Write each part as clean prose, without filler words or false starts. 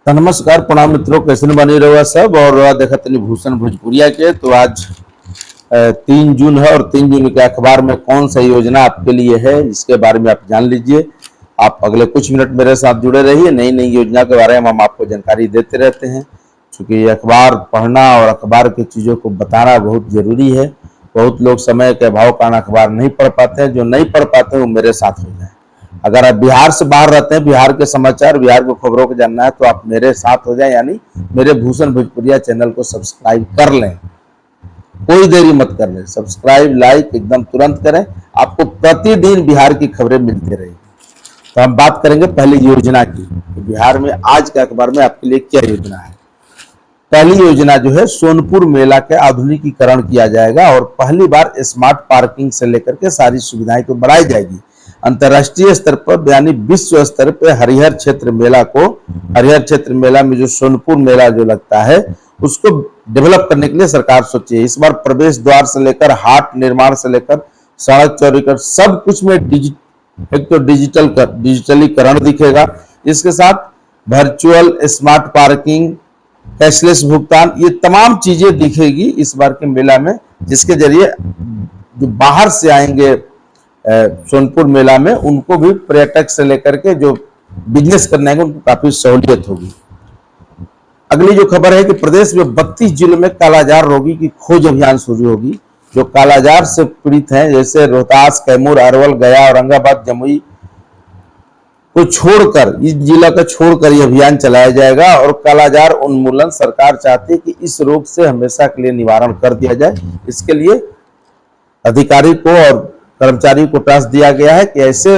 तो नमस्कार प्रणाम मित्रों, कैसे बनी रहुआ सब। और देखा तनी भूषण भोजपुरिया के तो आज 3 जून है और 3 जून के अखबार में कौन सा योजना आपके लिए है इसके बारे में आप जान लीजिए। आप अगले कुछ मिनट मेरे साथ जुड़े रहिए। नई नई योजना के बारे में हम आपको जानकारी देते रहते हैं, क्योंकि अखबार पढ़ना और अखबार की चीज़ों को बताना बहुत जरूरी है। बहुत लोग समय के अभाव कारण अखबार नहीं पढ़ पाते हैं। जो नहीं पढ़ पाते हैं वो मेरे साथ हो जाए। अगर आप बिहार से बाहर रहते हैं, बिहार के समाचार, बिहार की खबरों को जानना है तो आप मेरे साथ हो जाएं, यानी मेरे भूषण भोजपुरिया चैनल को सब्सक्राइब कर लें। कोई देरी मत कर लें, सब्सक्राइब लाइक एकदम तुरंत करें। आपको प्रतिदिन बिहार की खबरें मिलती रहेगी। तो हम बात करेंगे पहली योजना की। तो बिहार में आज के अखबार में आपके लिए क्या योजना है। पहली योजना जो है, सोनपुर मेला के आधुनिकीकरण किया जाएगा और पहली बार स्मार्ट पार्किंग से लेकर के सारी सुविधाएं को बढ़ाई जाएगी। अंतर्राष्ट्रीय स्तर पर यानी विश्व स्तर पर हरिहर क्षेत्र मेला में जो सोनपुर मेला जो लगता है उसको डेवलप करने के लिए सरकार सोची है। इस बार प्रवेश द्वार से लेकर हाट निर्माण से लेकर सड़क चौड़ीकरण सब कुछ में एक तो डिजिटलीकरण दिखेगा। इसके साथ वर्चुअल स्मार्ट पार्किंग, कैशलेस भुगतान, ये तमाम चीजें दिखेगी इस बार के मेला में, जिसके जरिए जो बाहर से आएंगे सोनपुर मेला में उनको भी, पर्यटक से लेकर के जो बिजनेस करने आएंगे उनको काफी सहूलियत होगी। अगली जो खबर है कि प्रदेश में 32 जिलों में कालाजार रोगी की खोज अभियान शुरू होगी। जो कालाजार से पीड़ित हैं, जैसे रोहतास, कैमूर, अरवल, गया, औरंगाबाद, जमुई को छोड़कर, इस जिला का छोड़कर यह अभियान चलाया जाएगा। और कालाजार उन्मूलन सरकार चाहती है कि इस रोग से हमेशा के लिए निवारण कर दिया जाए। इसके लिए अधिकारी को और कर्मचारी को टास्क दिया गया है कि ऐसे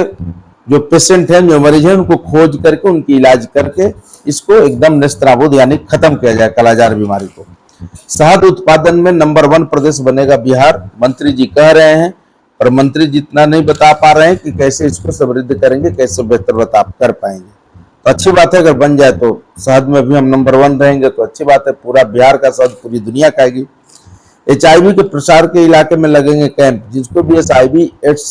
जो पेशेंट हैं, जो मरीज हैं, उनको खोज करके उनकी इलाज करके इसको एकदम नेस्तनाबूद यानी खत्म किया जाए कालाजार बीमारी को। शहद उत्पादन में नंबर 1 प्रदेश बनेगा बिहार, मंत्री जी कह रहे हैं। और मंत्री जी इतना नहीं बता पा रहे हैं कि कैसे इसको समृद्ध करेंगे, कैसे बेहतर बता कर पाएंगे। तो अच्छी बात है, अगर बन जाए तो शहद में भी हम नंबर 1 रहेंगे तो अच्छी बात है। पूरा बिहार का शहद पूरी दुनिया खाएगी। HIV के प्रसार के इलाके में लगेंगे कैंप। जिसको भी HIV एड्स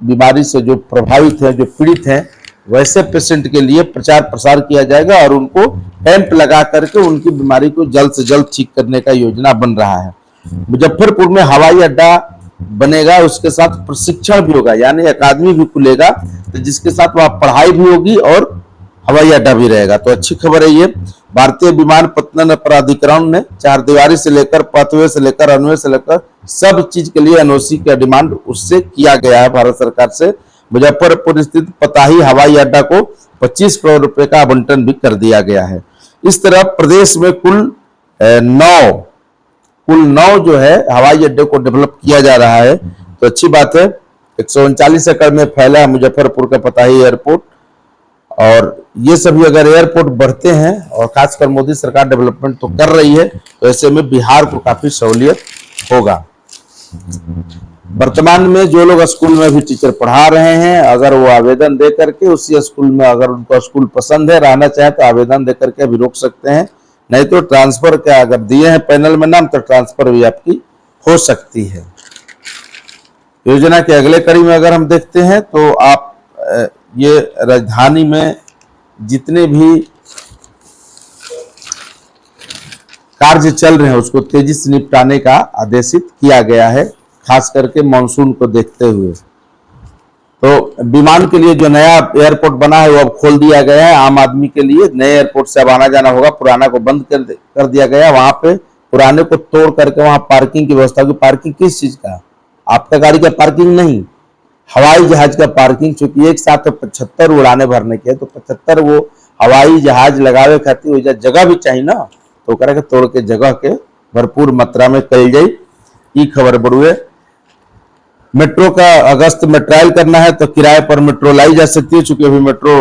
बीमारी से जो प्रभावित है, जो पीड़ित हैं, वैसे पेशेंट के लिए प्रचार प्रसार किया जाएगा और उनको कैंप लगा करके उनकी बीमारी को जल्द से जल्द ठीक करने का योजना बन रहा है। मुजफ्फरपुर में हवाई अड्डा बनेगा, उसके साथ प्रशिक्षण भी होगा, यानी अकादमी भी खुलेगा, तो जिसके साथ वहां पढ़ाई भी होगी और हवाई अड्डा भी रहेगा। तो अच्छी खबर है ये। भारतीय विमानपत्तन प्राधिकरण ने 4 दीवारी से लेकर पाथवे से लेकर रनवे से लेकर सब चीज के लिए NOC का डिमांड उससे किया गया है भारत सरकार से। मुजफ्फरपुर स्थित पताही हवाई अड्डा को 25 करोड़ रुपए का आवंटन भी कर दिया गया है। इस तरह प्रदेश में कुल 9 जो है हवाई अड्डे को डेवलप किया जा रहा है। तो अच्छी बात है। 139 एकड़ में फैला है मुजफ्फरपुर का पताही एयरपोर्ट। और ये सभी अगर एयरपोर्ट बढ़ते हैं और खासकर मोदी सरकार डेवलपमेंट तो कर रही है, तो ऐसे में बिहार को काफी सहूलियत होगा। वर्तमान में जो लोग स्कूल में भी टीचर पढ़ा रहे हैं, अगर वो आवेदन दे करके उसी स्कूल में, अगर उनको स्कूल पसंद है, रहना चाहे तो आवेदन दे करके अभी रोक सकते हैं। नहीं तो ट्रांसफर का अगर दिए हैं पैनल में नाम, तो ट्रांसफर भी आपकी हो सकती है। योजना के अगले कड़ी में अगर हम देखते हैं तो आप ये राजधानी में जितने भी कार्य चल रहे हैं उसको तेजी से निपटाने का आदेशित किया गया है, खास करके मानसून को देखते हुए। तो विमान के लिए जो नया एयरपोर्ट बना है वो अब खोल दिया गया है आम आदमी के लिए। नए एयरपोर्ट से अब आना जाना होगा, पुराना को बंद कर दिया गया है। वहां पे पुराने को तोड़ करके वहां पार्किंग की व्यवस्था होगी। पार्किंग किस चीज का? आपका गाड़ी का पार्किंग नहीं, हवाई जहाज का पार्किंग। चूंकि एक साथ 75 उड़ाने भरने के, तो 75 वो हवाई जहाज लगावे खातिर जगह भी चाहिए ना, तो ओकरा के तोड़ के जगह के भरपूर मात्रा में कल जाई। ई खबर बढ़ुए। मेट्रो का अगस्त में ट्रायल करना है तो किराए पर मेट्रो लाई जा सकती है। चूंकि अभी मेट्रो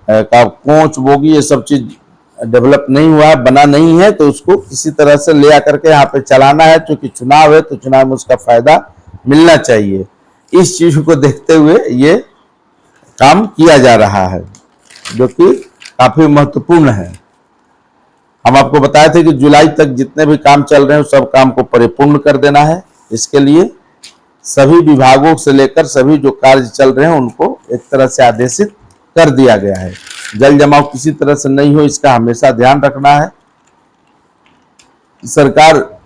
का कोच, बोगी, ये सब चीज डेवलप नहीं हुआ है, बना नहीं है, तो उसको किसी तरह से ले आकर के यहाँ पे चलाना है। चूंकि चुनाव है तो चुनाव में उसका फायदा मिलना चाहिए। इस चीज को देखते हुए ये काम किया जा रहा है, जो कि काफी महत्वपूर्ण है। हम आपको बताए थे कि जुलाई तक जितने भी काम चल रहे हैं सब काम को परिपूर्ण कर देना है। इसके लिए सभी विभागों से लेकर सभी जो कार्य चल रहे हैं उनको एक तरह से आदेशित कर दिया गया है। जल जमाव किसी तरह से नहीं हो, इसका हमेशा ध्यान रखना है। सरकार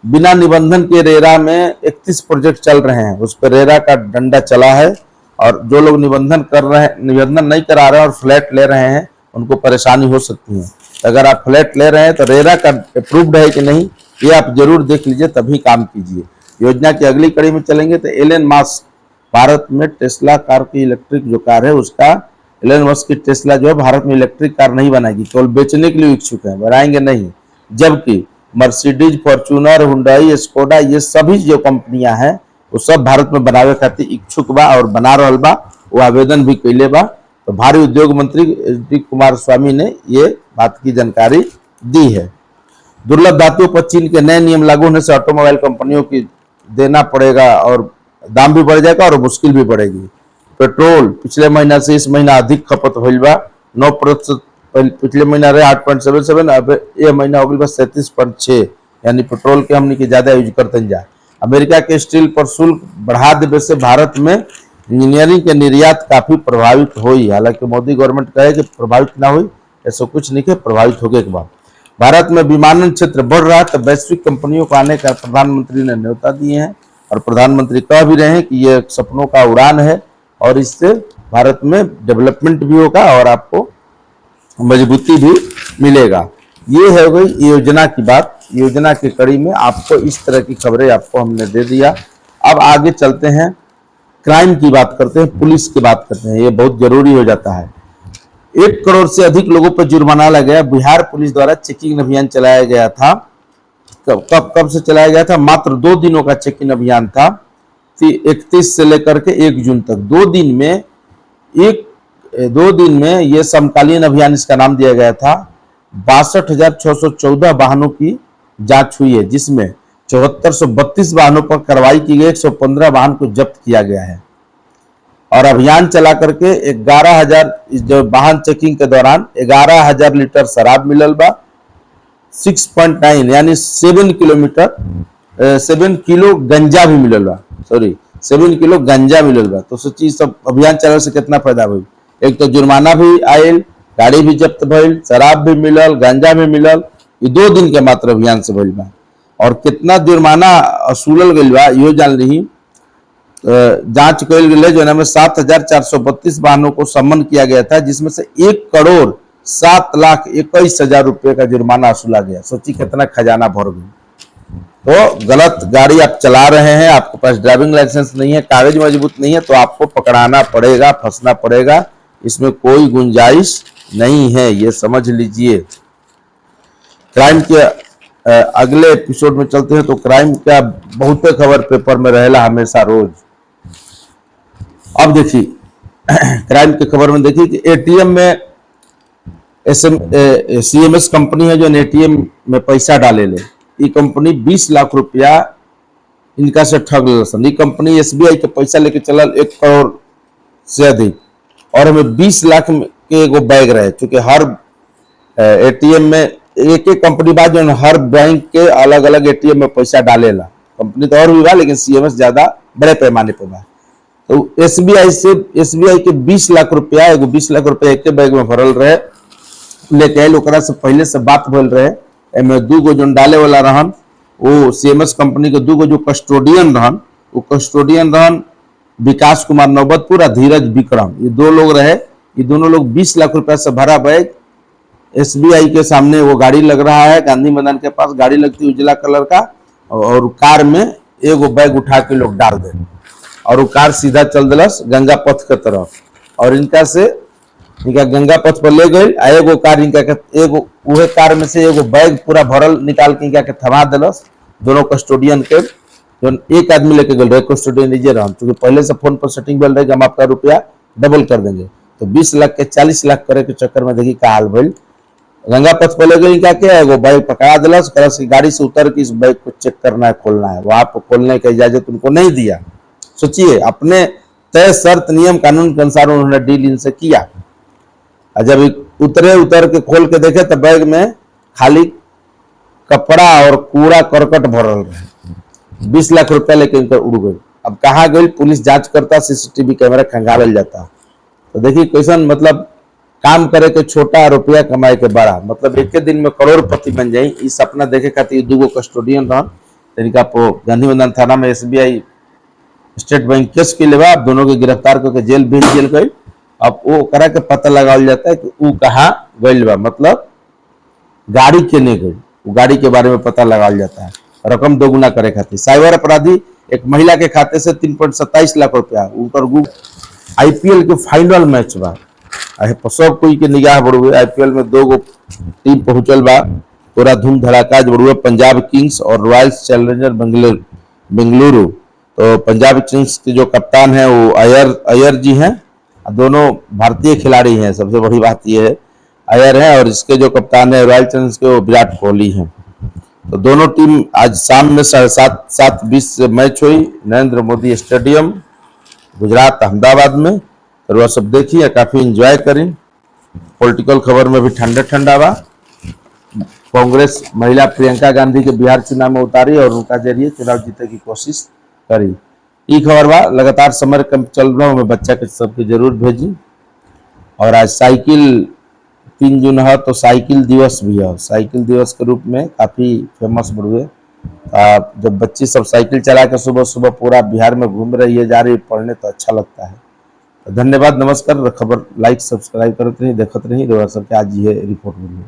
बिना निबंधन के रेरा में 31 प्रोजेक्ट चल रहे हैं, उस पर रेरा का डंडा चला है, और जो लोग निबंधन नहीं करा रहे हैं और फ्लैट ले रहे हैं उनको परेशानी हो सकती है। अगर आप फ्लैट ले रहे हैं तो रेरा का अप्रूव्ड है कि नहीं ये आप जरूर देख लीजिए, तभी काम कीजिए। योजना की अगली कड़ी में चलेंगे तो एलन मस्क भारत में टेस्ला कार की इलेक्ट्रिक जो कार है उसका, एलन मस्क की टेस्ला जो है भारत में इलेक्ट्रिक कार नहीं बनाएगी, केवल बेचने के लिए इच्छुक है, बनाएंगे नहीं। जबकि मर्सिडीज, फॉर्च्यूनर, हुंडई, स्कोडा ये सभी जो कंपनियां हैं वो सब भारत में बनावे खातिर इच्छुक बा और बना रहल बा, वो आवेदन भी कैले बा। तो भारी उद्योग मंत्री एच.डी. कुमारस्वामी ने ये बात की जानकारी दी है। दुर्लभ धातुओं पर चीन के नए नियम लागू होने से ऑटोमोबाइल कंपनियों की देना पड़ेगा और दाम भी बढ़ जाएगा और मुश्किल भी बढ़ेगी। पेट्रोल पिछले महीना से इस महीना अधिक खपत होइल बा, 9%, पिछले महीना रहे 8.77, अब ये महीना हो गई बस 37.6, यानी पेट्रोल के हमने की ज्यादा यूज करते जा। अमेरिका के स्टील पर शुल्क बढ़ा देने से भारत में इंजीनियरिंग के निर्यात काफी प्रभावित हुई। हालांकि मोदी गवर्नमेंट कहे कि प्रभावित ना हुई, ऐसा कुछ नहीं है, प्रभावित हो गए के बाद। भारत में विमानन क्षेत्र बढ़ रहा है तो वैश्विक कंपनियों को आने का प्रधानमंत्री ने न्योता दिए हैं, और प्रधानमंत्री कह भी रहे हैं कि ये सपनों का उड़ान है और इससे भारत में डेवलपमेंट भी होगा और आपको मजबूती भी मिलेगा। ये है गई योजना की बात। योजना की कड़ी में आपको इस तरह की खबरें आपको हमने दे दिया। अब आगे चलते हैं, क्राइम की बात करते हैं, पुलिस की बात करते हैं, ये बहुत जरूरी हो जाता है। 1 करोड़ से अधिक लोगों पर जुर्माना लगा गया। बिहार पुलिस द्वारा चेकिंग अभियान चलाया गया था। कब से चलाया गया था? मात्र 2 दिनों का चेकिंग अभियान था, 31 से लेकर के 1 जून तक। 2 दिन में यह समकालीन अभियान इसका नाम दिया गया था। 62,614 वाहनों की जांच हुई है, जिसमें 7432 वाहनों पर कार्रवाई की गई, 115 वाहन को जब्त किया गया है। और अभियान चला करके 11,000 जो वाहन चेकिंग के दौरान 11,000 लीटर शराब मिलल बा, 6.9 यानी 7 किलो गंजा भी मिलल बा, 7 किलो गंजा मिलल बा। तो सोचिए सब अभियान चलाने से कितना फायदा हुई। एक तो जुर्माना भी आयल, गाड़ी भी जब्त भइल, शराब भी मिलल, गांजा भी मिलल। ये 2 दिन के मात्र अभियान से भइल बा। और कितना जुर्माना वसूलल गइल बा यो जान ली। जांच कल गई जो में 7,432 वाहनों को सम्मन किया गया था, जिसमें से 1,07,21,000 रुपए का जुर्माना वसूला गया। सोचिए कितना खजाना भर गया। तो गलत गाड़ी आप चला रहे हैं, आपके पास ड्राइविंग लाइसेंस नहीं है, कागज मजबूत नहीं है, तो आपको पकड़ाना पड़ेगा, फंसना पड़ेगा, इसमें कोई गुंजाइश नहीं है, ये समझ लीजिए। क्राइम के अगले एपिसोड में चलते हैं। तो क्राइम का बहुत खबर पेपर में रहेला हमेशा रोज। अब देखिए क्राइम की खबर में देखिए कि एटीएम में सीएमएस कंपनी है जो एटीएम में पैसा डाले ले, ये कंपनी 20 लाख रुपया इनका से ठग ले। कंपनी एसबीआई के पैसा लेके चलल 1 करोड़ से अधिक, और हमें 20 लाख के एगो बैग रहे। चूंकि हर एटीएम में एक कंपनी बाद जो हर बैंक के अलग अलग एटीएम में पैसा डालेला, कंपनी तो और भी बा लेकिन सीएमएस ज्यादा बड़े पैमाने पर बा। तो एसबीआई के 20 लाख रुपया, एगो 20 लाख रुपया एक बैग में भरल रहे, लेके आयल। ओकरा से पहले से बात बोल रहे, एमे 2 गो जो डाले वाला रहन, वो सीएमएस कंपनी के 2 गो जो कस्टोडियन रहन, वो कस्टोडियन रहन विकास कुमार नौबतपुर और धीरज विक्रम, ये 2 लोग रहे। ये दोनों लोग 20 लाख रुपया से भरा बैग एसबीआई के सामने, वो गाड़ी लग रहा है गांधी मैदान के पास, गाड़ी लगती है उजला कलर का, और कार में एगो बैग उठा के लोग डाल दे, और वो कार सीधा चल दिलस गंगा पथ के तरफ। और इनका से गंगा पथ पर ले गई। एगो कार इनका एगो उहे कार में से एगो बैग पूरा भरल निकाल के इनका के थमा दिलस। दोनों कस्टोडियन के जो एक आदमी लेके गए, कस्टोडियन लीजिए रहा, क्योंकि पहले से फोन पर सेटिंग बल रहे कि हम आपका रुपया डबल कर देंगे। तो 20 लाख के 40 लाख करे के चक्कर में देखिए का हाल भइल। गंगा पथ पर ले गई क्या क्या है, वो बैग पकड़ा दिलस, गाड़ी से उतर के इस बैग को चेक करना है, खोलना है। वहां पर खोलने की इजाजत उनको नहीं दिया। सोचिए, अपने तय शर्त नियम कानून के अनुसार उन्होंने डील इनसे किया। जब उतर के खोल के देखे तो बैग में खाली कपड़ा और कूड़ा करकट भरल रहे। 20 लाख रुपया लेके इनकर उड़ गई। अब कहाँ गई? पुलिस जांच करता, सीसीटीवी कैमरा खंगालल जाता। तो देखिए कैसन मतलब काम करे के छोटा, रुपया कमाए के बड़ा, मतलब एक दिन में करोड़पति बन जाई। इस सपना देखे खातिर दूगो कस्टोडियन रहन, तरीका पो गांधी मैदान थाना में एसबीआई स्टेट बैंक केस के लेवा, दोनों के गिरफ्तार करके जेल भेज दिया गई। अब वो करा के पता लगावल जाता है कि वो कहाँ गई बा, मतलब गाड़ी केने गई, वो गाड़ी के बारे में पता लगावल जाता है रकम दोगुना करे खातिर। साइबर अपराधी एक महिला के खाते से 3.27 लाख रुपया, उनकर आईपीएल के फाइनल मैच बा, सब कोई के निगाह बढ़ुए। आईपीएल में 2 गो टीम पहुंचल बा, पूरा धूम धड़ाका बढ़ुए, पंजाब किंग्स और रॉयल्स चैलेंजर बेंगलुरु। तो पंजाब किंग्स के जो कप्तान है वो अय्यर जी हैं, दोनों भारतीय खिलाड़ी हैं, सबसे बड़ी बात यह है अय्यर है, और इसके जो कप्तान है रॉयल चैलेंजर्स के वो विराट कोहली हैं। तो दोनों टीम आज शाम में 7:20 से मैच हुई, नरेंद्र मोदी स्टेडियम, गुजरात अहमदाबाद में। तो वह सब देखिए, काफी एंजॉय करें। पॉलिटिकल खबर में भी ठंडा ठंडा बा। कांग्रेस महिला प्रियंका गांधी के बिहार चुनाव में उतारी और उनका जरिए चुनाव जीते की कोशिश करी। ई खबर बा। लगातार समर कैंप चल रहा हूँ, बच्चा के सबके जरूर भेजी। और आज साइकिल 3 जून है तो साइकिल दिवस भी है। साइकिल दिवस के रूप में काफी फेमस बढ़ुए। जब बच्ची सब साइकिल चला के सुबह सुबह पूरा बिहार में घूम रही है, जा रही है पढ़ने, तो अच्छा लगता है। तो धन्यवाद, नमस्कार। खबर लाइक सब्सक्राइब करते रही, देखते रही। सबके आज ये रिपोर्ट मिली।